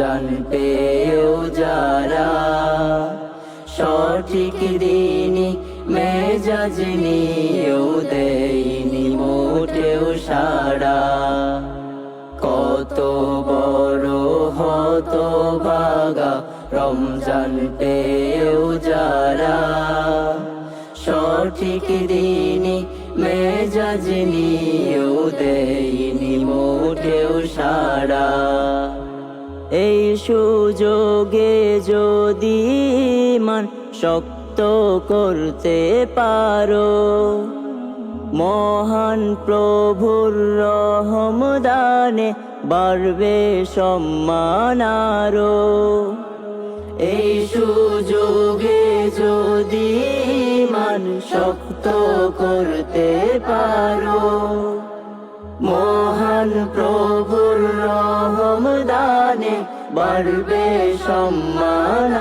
রমজান পেয়েও যারা সঠিক দিনই মেজাজ নিয়েও দেয়নি মোটেও সাড়া। কত বড় হতভাগা রমজান পেয়েও যারা সঠিক দিনই মেজাজ নিয়েও দেয়নি মোটেও সাড়া। এই সুযোগে যদি মান শক্ত করতে পারো, মহান প্রভুর রহমদানে বাড়বে সম্মান আরো। এই সুযোগে যদি মান শক্ত করতে পারো, মহান প্রভুর রহমদানে বাড়বে সম্মান